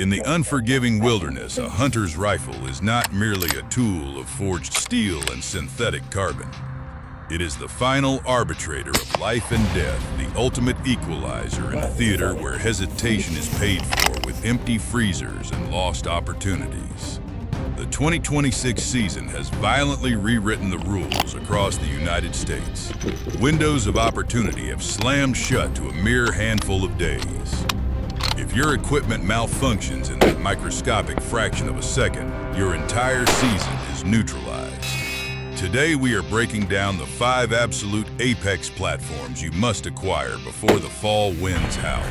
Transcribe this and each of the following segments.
In the unforgiving wilderness, a hunter's rifle is not merely a tool of forged steel and synthetic carbon. It is the final arbitrator of life and death, the ultimate equalizer in a theater where hesitation is paid for with empty freezers and lost opportunities. The 2026 season has violently rewritten the rules across the United States. Windows of opportunity have slammed shut to a mere handful of days. If your equipment malfunctions in that microscopic fraction of a second, your entire season is neutralized. Today we are breaking down the 5 absolute apex platforms you must acquire before the fall winds howl.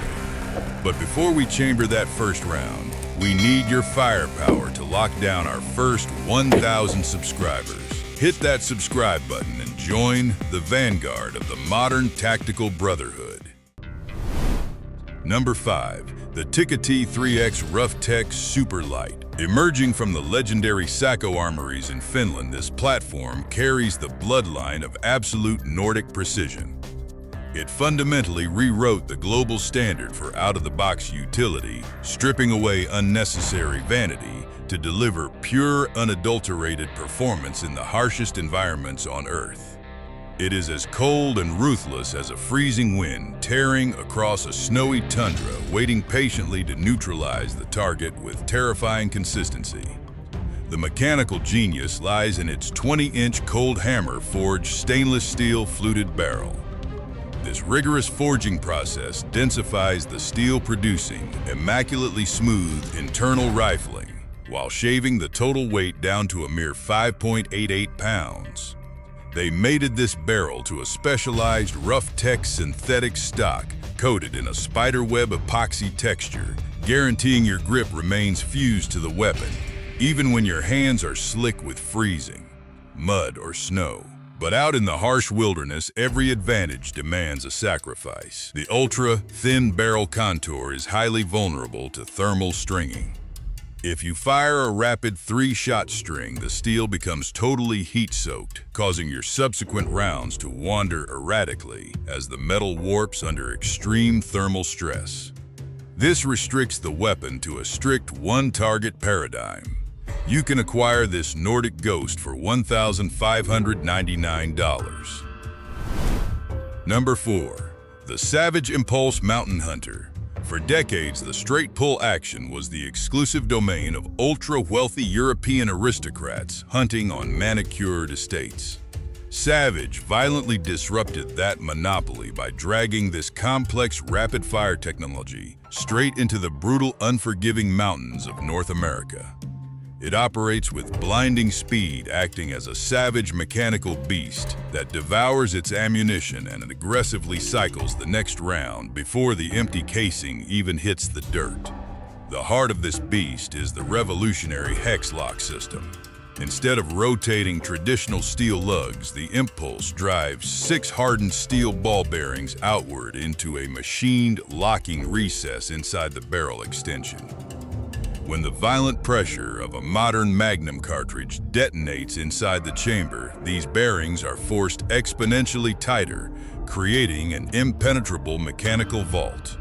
But before we chamber that first round, we need your firepower to lock down our first 1,000 subscribers. Hit that subscribe button and join the vanguard of the modern tactical brotherhood. Number 5. The Tikka T3X RoughTech Superlite. Emerging from the legendary Sakko armories in Finland, this platform carries the bloodline of absolute Nordic precision. It fundamentally rewrote the global standard for out-of-the-box utility, stripping away unnecessary vanity to deliver pure, unadulterated performance in the harshest environments on Earth. It is as cold and ruthless as a freezing wind tearing across a snowy tundra, waiting patiently to neutralize the target with terrifying consistency. The mechanical genius lies in its 20-inch cold hammer-forged stainless steel fluted barrel. This rigorous forging process densifies the steel, producing immaculately smooth internal rifling, while shaving the total weight down to a mere 5.88 pounds. They mated this barrel to a specialized RoughTech synthetic stock coated in a spiderweb epoxy texture, guaranteeing your grip remains fused to the weapon, even when your hands are slick with freezing, mud, or snow. But out in the harsh wilderness, every advantage demands a sacrifice. The ultra-thin barrel contour is highly vulnerable to thermal stringing. If you fire a rapid 3-shot string, the steel becomes totally heat-soaked, causing your subsequent rounds to wander erratically as the metal warps under extreme thermal stress. This restricts the weapon to a strict one-target paradigm. You can acquire this Nordic ghost for $1,599. Number 4. The Savage Impulse Mountain Hunter. For decades, the straight pull action was the exclusive domain of ultra-wealthy European aristocrats hunting on manicured estates. Savage violently disrupted that monopoly by dragging this complex rapid-fire technology straight into the brutal, unforgiving mountains of North America. It operates with blinding speed, acting as a savage mechanical beast that devours its ammunition and aggressively cycles the next round before the empty casing even hits the dirt. The heart of this beast is the revolutionary hex lock system. Instead of rotating traditional steel lugs, the Impulse drives 6 hardened steel ball bearings outward into a machined locking recess inside the barrel extension. When the violent pressure of a modern Magnum cartridge detonates inside the chamber, these bearings are forced exponentially tighter, creating an impenetrable mechanical vault.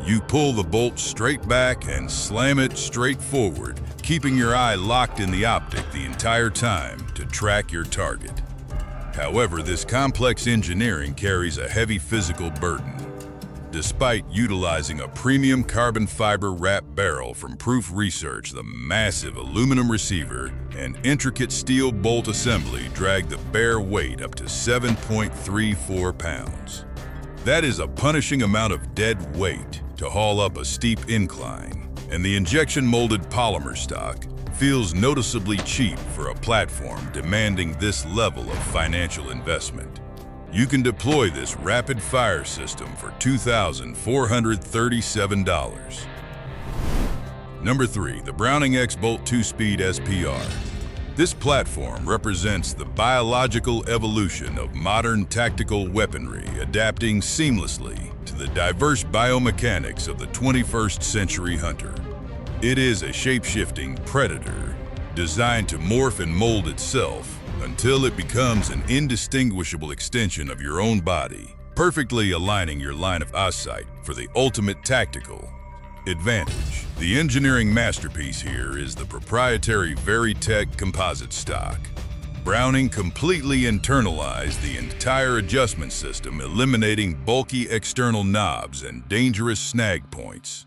You pull the bolt straight back and slam it straight forward, keeping your eye locked in the optic the entire time to track your target. However, this complex engineering carries a heavy physical burden. Despite utilizing a premium carbon fiber wrap barrel from Proof Research, the massive aluminum receiver and intricate steel bolt assembly drag the bare weight up to 7.34 pounds. That is a punishing amount of dead weight to haul up a steep incline, and the injection-molded polymer stock feels noticeably cheap for a platform demanding this level of financial investment. You can deploy this rapid-fire system for $2,437. Number 3. The Browning X-Bolt 2-Speed SPR. This platform represents the biological evolution of modern tactical weaponry, adapting seamlessly to the diverse biomechanics of the 21st century hunter. It is a shape-shifting predator designed to morph and mold itself until it becomes an indistinguishable extension of your own body, perfectly aligning your line of eyesight for the ultimate tactical. Advantage. The engineering masterpiece here is the proprietary RoughTech composite stock. Browning completely internalized the entire adjustment system, eliminating bulky external knobs and dangerous snag points.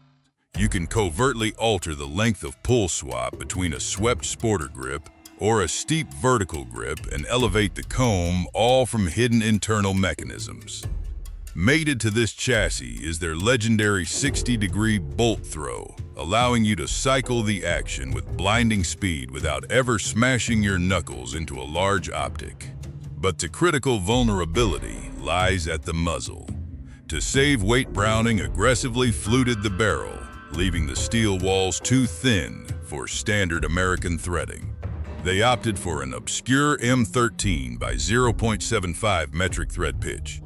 You can covertly alter the length of pull swap between a swept sporter grip or a steep vertical grip and elevate the comb, all from hidden internal mechanisms. Mated to this chassis is their legendary 60-degree bolt throw, allowing you to cycle the action with blinding speed without ever smashing your knuckles into a large optic. But the critical vulnerability lies at the muzzle. To save weight, Browning aggressively fluted the barrel, leaving the steel walls too thin for standard American threading. They opted for an obscure M13 by 0.75 metric thread pitch.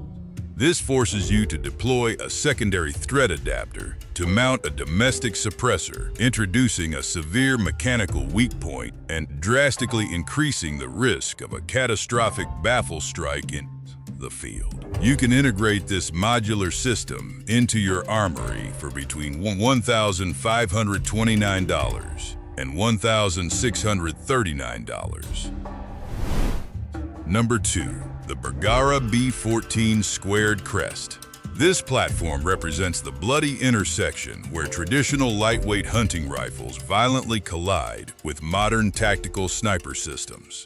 This forces you to deploy a secondary thread adapter to mount a domestic suppressor, introducing a severe mechanical weak point and drastically increasing the risk of a catastrophic baffle strike in the field. You can integrate this modular system into your armory for between $1,529 and $1,639. Number 2. The Bergara B14 Squared Crest. This platform represents the bloody intersection where traditional lightweight hunting rifles violently collide with modern tactical sniper systems.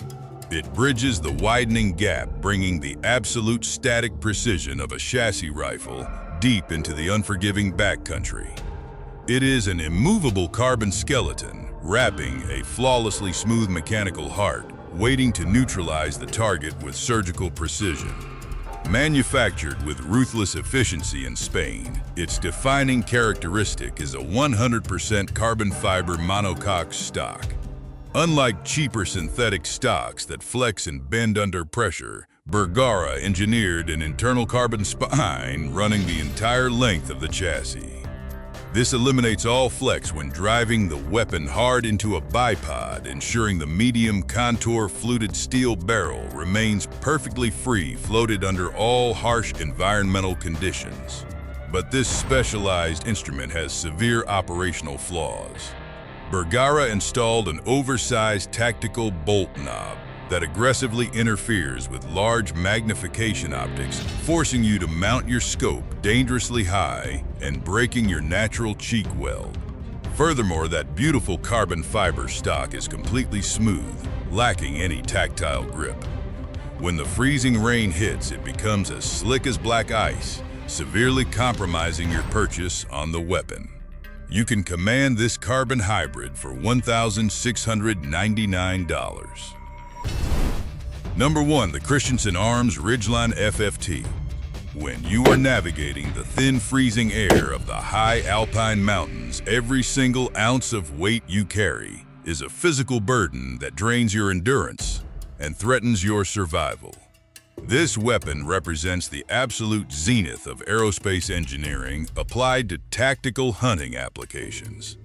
It bridges the widening gap, bringing the absolute static precision of a chassis rifle deep into the unforgiving backcountry. It is an immovable carbon skeleton, wrapping a flawlessly smooth mechanical heart, waiting to neutralize the target with surgical precision. Manufactured with ruthless efficiency in Spain, its defining characteristic is a 100% carbon fiber monocoque stock. Unlike cheaper synthetic stocks that flex and bend under pressure, Bergara engineered an internal carbon spine running the entire length of the chassis. This eliminates all flex when driving the weapon hard into a bipod, ensuring the medium contour fluted steel barrel remains perfectly free, floated under all harsh environmental conditions. But this specialized instrument has severe operational flaws. Bergara installed an oversized tactical bolt knob that aggressively interferes with large magnification optics, forcing you to mount your scope dangerously high and breaking your natural cheek weld. Furthermore, that beautiful carbon fiber stock is completely smooth, lacking any tactile grip. When the freezing rain hits, it becomes as slick as black ice, severely compromising your purchase on the weapon. You can command this carbon hybrid for $1,699. Number 1. The Christensen Arms Ridgeline FFT. When you are navigating the thin, freezing air of the high alpine mountains, every single ounce of weight you carry is a physical burden that drains your endurance and threatens your survival. This weapon represents the absolute zenith of aerospace engineering applied to tactical hunting applications.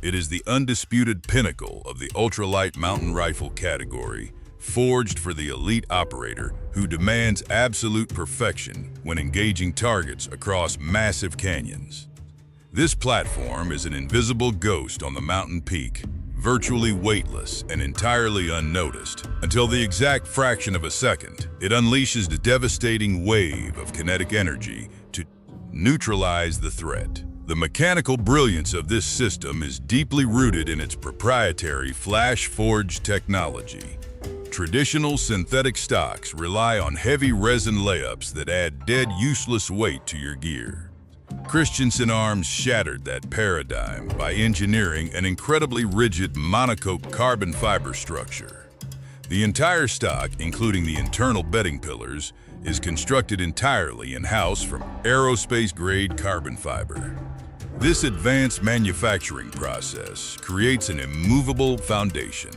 It is the undisputed pinnacle of the ultralight mountain rifle category, forged for the elite operator who demands absolute perfection when engaging targets across massive canyons. This platform is an invisible ghost on the mountain peak, virtually weightless and entirely unnoticed. Until the exact fraction of a second, it unleashes a devastating wave of kinetic energy to neutralize the threat. The mechanical brilliance of this system is deeply rooted in its proprietary flash-forged technology. Traditional synthetic stocks rely on heavy resin layups that add dead useless weight to your gear. Christensen Arms shattered that paradigm by engineering an incredibly rigid monocoque carbon fiber structure. The entire stock, including the internal bedding pillars, is constructed entirely in-house from aerospace-grade carbon fiber. This advanced manufacturing process creates an immovable foundation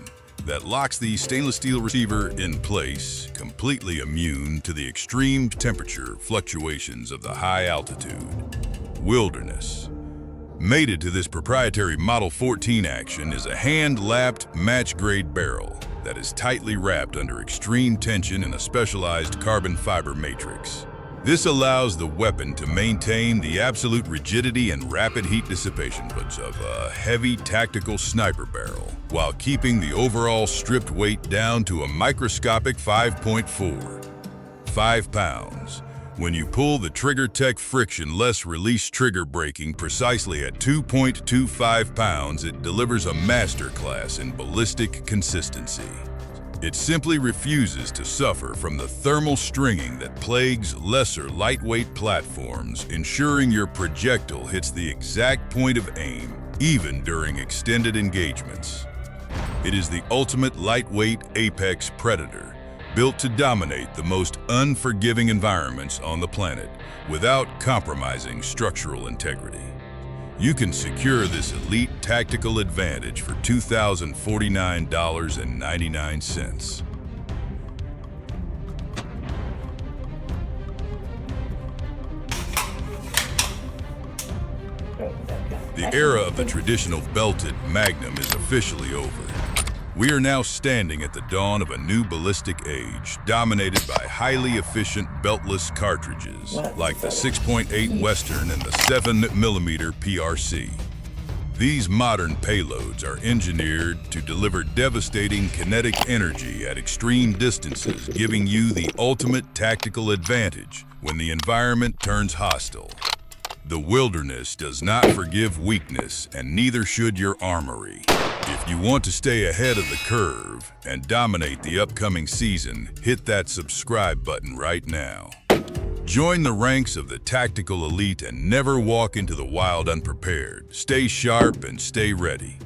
that locks the stainless steel receiver in place, completely immune to the extreme temperature fluctuations of the high-altitude wilderness. Mated to this proprietary Model 14 action is a hand-lapped match-grade barrel that is tightly wrapped under extreme tension in a specialized carbon fiber matrix. This allows the weapon to maintain the absolute rigidity and rapid heat dissipation of a heavy tactical sniper barrel, while keeping the overall stripped weight down to a microscopic 5 pounds. When you pull the TriggerTech frictionless release trigger braking precisely at 2.25 pounds, it delivers a masterclass in ballistic consistency. It simply refuses to suffer from the thermal stringing that plagues lesser lightweight platforms, ensuring your projectile hits the exact point of aim, even during extended engagements. It is the ultimate lightweight apex predator, built to dominate the most unforgiving environments on the planet without compromising structural integrity. You can secure this elite tactical advantage for $2,049.99. The era of the traditional belted Magnum is officially over. We are now standing at the dawn of a new ballistic age, dominated by highly efficient beltless cartridges, like the 6.8 Western and the 7mm PRC. These modern payloads are engineered to deliver devastating kinetic energy at extreme distances, giving you the ultimate tactical advantage when the environment turns hostile. The wilderness does not forgive weakness, and neither should your armory. If you want to stay ahead of the curve and dominate the upcoming season, hit that subscribe button right now. Join the ranks of the tactical elite and never walk into the wild unprepared. Stay sharp and stay ready.